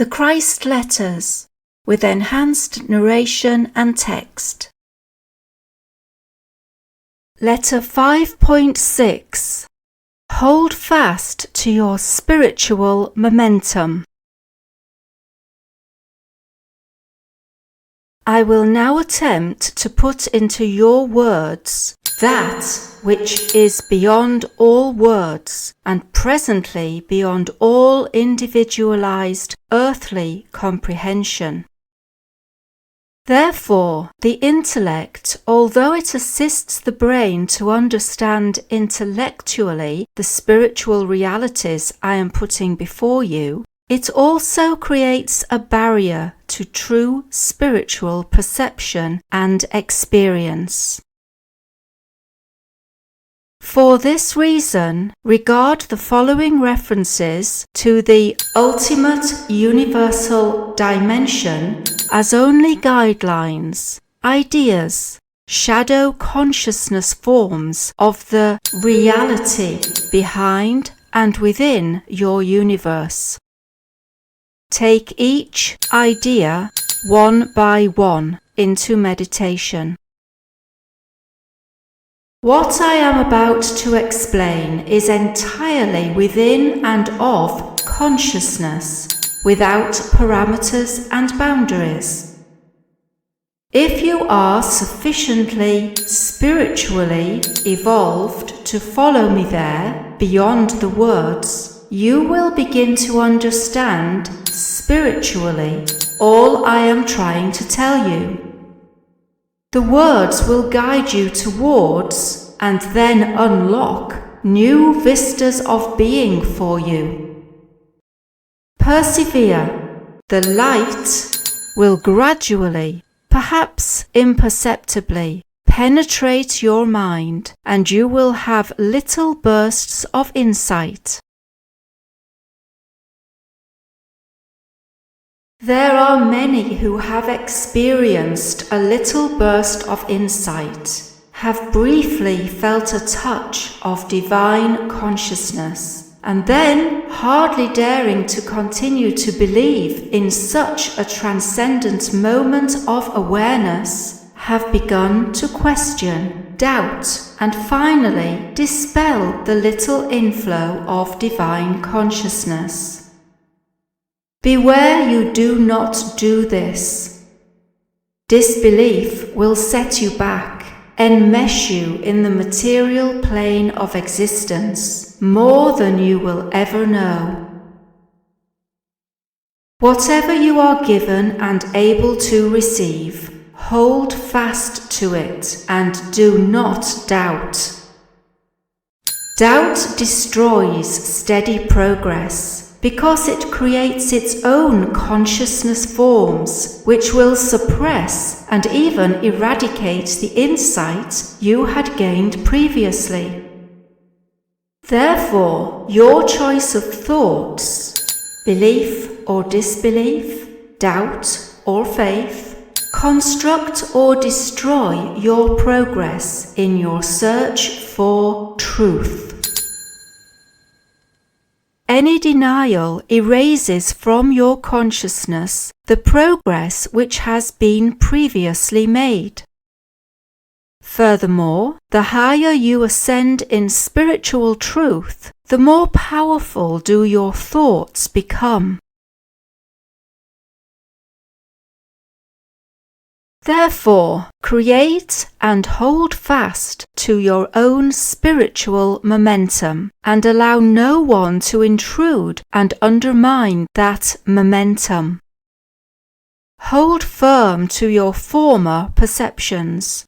The Christ Letters, with enhanced narration and text. Letter 5.6. Hold fast to your spiritual momentum. I will now attempt to put into your words that which is beyond all words and presently beyond all individualized earthly comprehension. Therefore, the intellect, although it assists the brain to understand intellectually the spiritual realities I am putting before you, it also creates a barrier to true spiritual perception and experience. For this reason, regard the following references to the ultimate universal dimension as only guidelines, ideas, shadow consciousness forms of the reality behind and within your universe. Take each idea one by one into meditation. What I am about to explain is entirely within and of consciousness, without parameters and boundaries. If you are sufficiently spiritually evolved to follow me there, beyond the words, you will begin to understand spiritually all I am trying to tell you. The words will guide you towards and then unlock new vistas of being for you. Persevere. The light will gradually, perhaps imperceptibly, penetrate your mind, and you will have little bursts of insight. There are many who have experienced a little burst of insight, have briefly felt a touch of divine consciousness, and then, hardly daring to continue to believe in such a transcendent moment of awareness, have begun to question, doubt, and finally dispel the little inflow of divine consciousness. Beware you do not do this. Disbelief will set you back, enmesh you in the material plane of existence more than you will ever know. Whatever you are given and able to receive, hold fast to it and do not doubt. Doubt destroys steady progress, because it creates its own consciousness forms, which will suppress and even eradicate the insight you had gained previously. Therefore, your choice of thoughts, belief or disbelief, doubt or faith, construct or destroy your progress in your search for truth. Any denial erases from your consciousness the progress which has been previously made. Furthermore, the higher you ascend in spiritual truth, the more powerful do your thoughts become. Therefore, create and hold fast to your own spiritual momentum and allow no one to intrude and undermine that momentum. Hold firm to your former perceptions.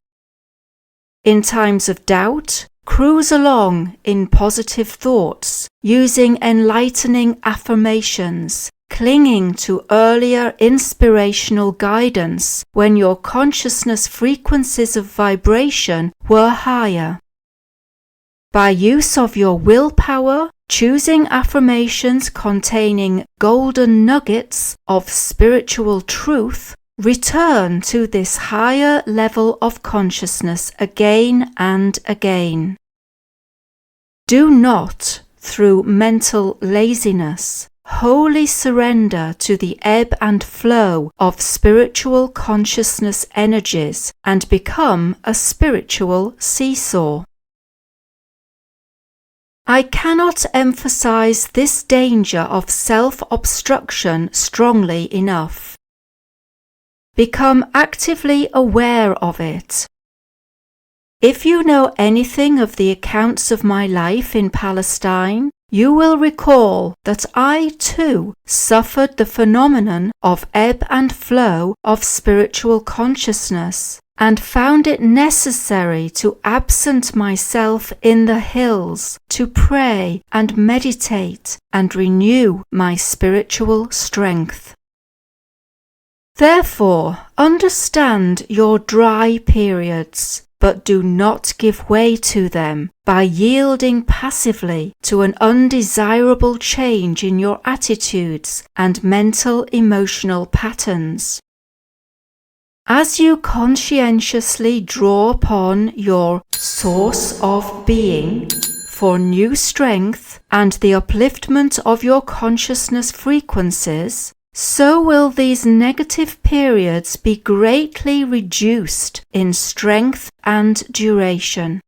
In times of doubt, cruise along in positive thoughts, using enlightening affirmations, clinging to earlier inspirational guidance when your consciousness frequencies of vibration were higher. By use of your willpower, choosing affirmations containing golden nuggets of spiritual truth, return to this higher level of consciousness again and again. Do not, through mental laziness, wholly surrender to the ebb and flow of spiritual consciousness energies and become a spiritual seesaw. I cannot emphasize this danger of self-obstruction strongly enough. Become actively aware of it. If you know anything of the accounts of my life in Palestine, you will recall that I too suffered the phenomenon of ebb and flow of spiritual consciousness and found it necessary to absent myself in the hills to pray and meditate and renew my spiritual strength. Therefore, understand your dry periods, but do not give way to them by yielding passively to an undesirable change in your attitudes and mental emotional patterns. As you conscientiously draw upon your source of being for new strength and the upliftment of your consciousness frequencies, so will these negative periods be greatly reduced in strength and duration.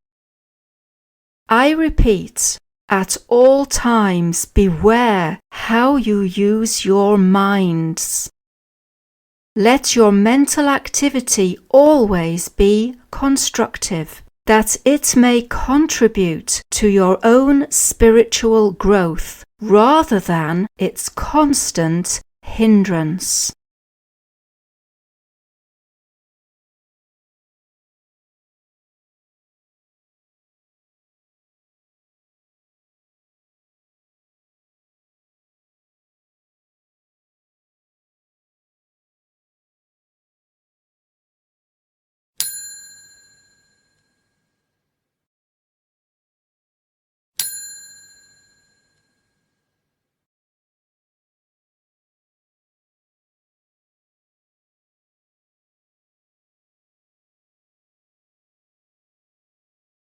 I repeat, at all times beware how you use your minds. Let your mental activity always be constructive, that it may contribute to your own spiritual growth rather than its constant hindrance.